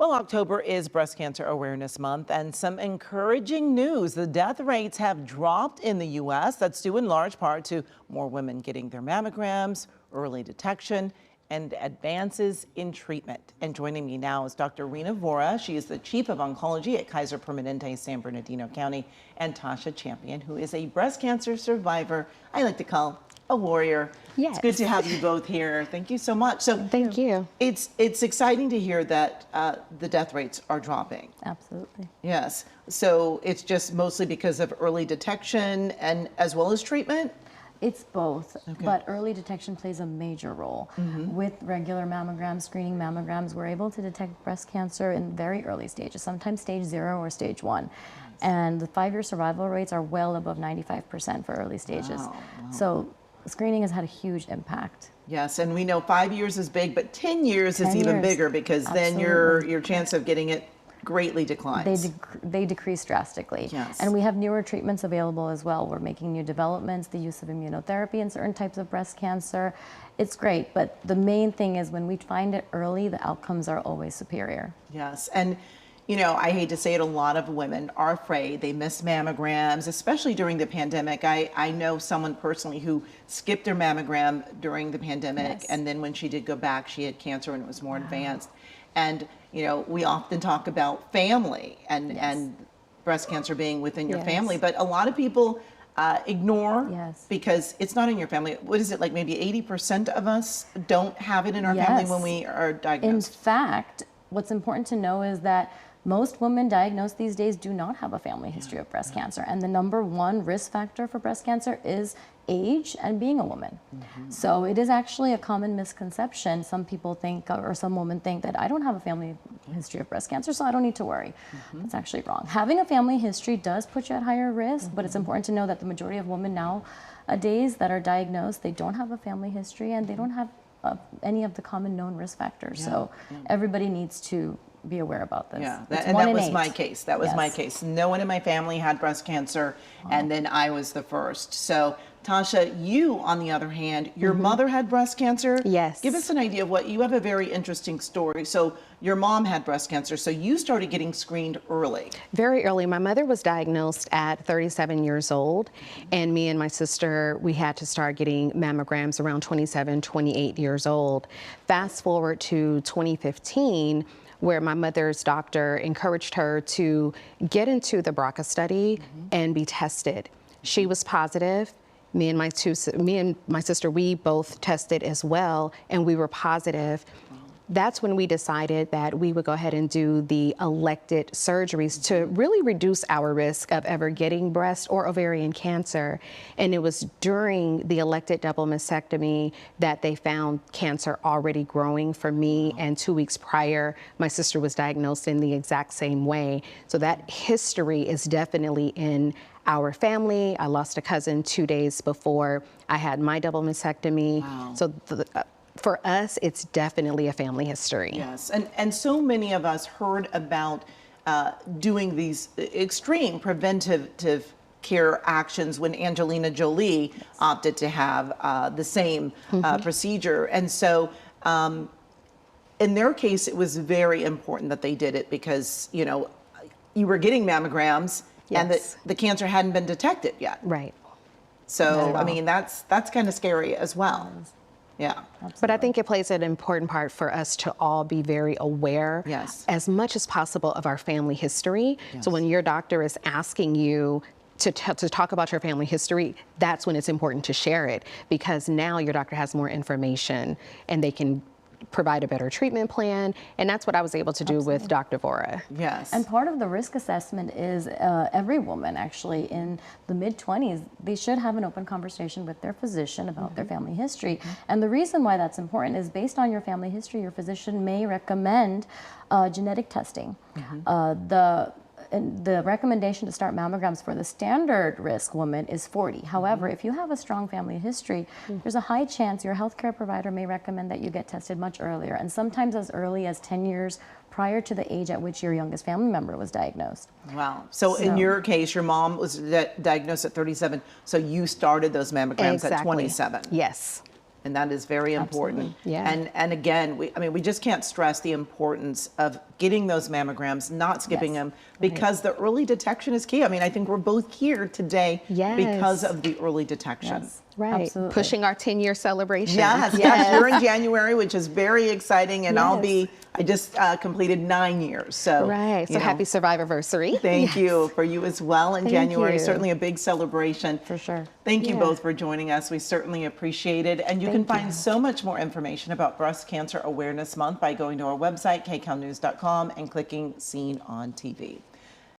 Well, October is Breast Cancer Awareness Month, and some encouraging news. The death rates have dropped in the U.S. That's due in large part to more women getting their mammograms, early detection, and advances in treatment. And joining me now is Dr. Reena Vora. She is the Chief of Oncology at Kaiser Permanente, San Bernardino County, and Tasha Champion, who is a breast cancer survivor. I like to call a warrior. Yes. It's good to have you both here. Thank you so much. So thank you. It's exciting to hear that the death rates are dropping. Absolutely. Yes. So it's just mostly because of early detection and as well as treatment? It's both, Okay. but early detection plays a major role. With regular mammograms, screening mammograms, we're able to detect breast cancer in very early stages, sometimes stage 0 or stage 1. And the 5-year survival rates are well above 95% for early stages. Wow. So screening has had a huge impact. Yes, and we know 5 years is big, but 10 years is 10 even years. bigger because then your chance of getting it greatly declines. They decrease drastically. Yes. And we have newer treatments available as well. We're making new developments, the use of immunotherapy in certain types of breast cancer. It's great, but the main thing is when we find it early, the outcomes are always superior. Yes, and you know, I hate to say it, a lot of women are afraid. They miss mammograms, especially during the pandemic. I know someone personally who skipped their mammogram during the pandemic, Yes. and then when she did go back, she had cancer and it was more advanced. And, you know, we often talk about family and breast cancer being within your Yes. family, but a lot of people ignore Yes. because it's not in your family. What is it, like maybe 80% of us don't have it in our family when we are In diagnosed? fact, what's important to know is that most women diagnosed these days do not have a family history of breast cancer. And the #1 risk factor for breast cancer is age and being a woman. So it is actually a common misconception. Some people think, or some women think, that I don't have a family history of breast cancer, so I don't need to worry. That's actually wrong. Having a family history does put you at higher risk, but it's important to know that the majority of women nowadays that are diagnosed, they don't have a family history and they don't have any of the common known risk factors. So everybody needs to be aware about this. Yeah, It's and 1 that in was 8. my case. That was my Yes. case. No one in my family had breast cancer, and then I was the first. So, Tasha, you, on the other hand, your mother had breast cancer. Yes. Give us an idea of what you have a very interesting story. So, your mom had breast cancer, so you started getting screened early. Very early. My mother was diagnosed at 37 years old, and me and my sister, we had to start getting mammograms around 27, 28 years old. Fast forward to 2015, where my mother's doctor encouraged her to get into the BRCA study and be tested. She was positive. Me and my sister, we both tested as well, and we were positive. That's when we decided that we would go ahead and do the elected surgeries to really reduce our risk of ever getting breast or ovarian cancer. And it was during the elected double mastectomy that they found cancer already growing for me. And 2 weeks prior, my sister was diagnosed in the exact same way. So that history is definitely in our family. I lost a cousin 2 days before I had my double mastectomy. Wow. So for us, it's definitely a family history. Yes, and so many of us heard about doing these extreme preventative care actions when Angelina Jolie opted to have the same procedure. And so in their case, it was very important that they did it because, you know, you were getting mammograms and the cancer hadn't been detected yet. Right. So, I mean, that's kind of scary as well. Yeah. But I think it plays an important part for us to all be very aware as much as possible of our family history. So when your doctor is asking you to talk about your family history, that's when it's important to share it, because now your doctor has more information and they can provide a better treatment plan. And that's what I was able to do with Dr. Vora. Yes. And part of the risk assessment is every woman actually in the mid-20s, they should have an open conversation with their physician about their family history. And the reason why that's important is based on your family history, your physician may recommend genetic testing. The recommendation to start mammograms for the standard risk woman is 40. However, if you have a strong family history, there's a high chance your healthcare provider may recommend that you get tested much earlier, and sometimes as early as 10 years prior to the age at which your youngest family member was diagnosed. Wow. So in your case, your mom was diagnosed at 37, so you started those mammograms at 27. Yes. And that is very important. Absolutely. Yeah. And again, we just can't stress the importance of getting those mammograms, not skipping Yes. them, because the early detection is key. I think we're both here today Yes. because of the early detection. Yes, Right. absolutely. Pushing our 10-year celebration. Yes, yes, you're in January, which is very exciting, and Yes. I just completed 9 years. So, Right. So you know, happy Survivorversary. Thank you for you as well in Thank January. you. Certainly a big celebration. For sure. Thank you Yeah. both for joining us. We certainly appreciate it. And you can find so much more information about Breast Cancer Awareness Month by going to our website, kcalnews.com, and clicking Seen on TV.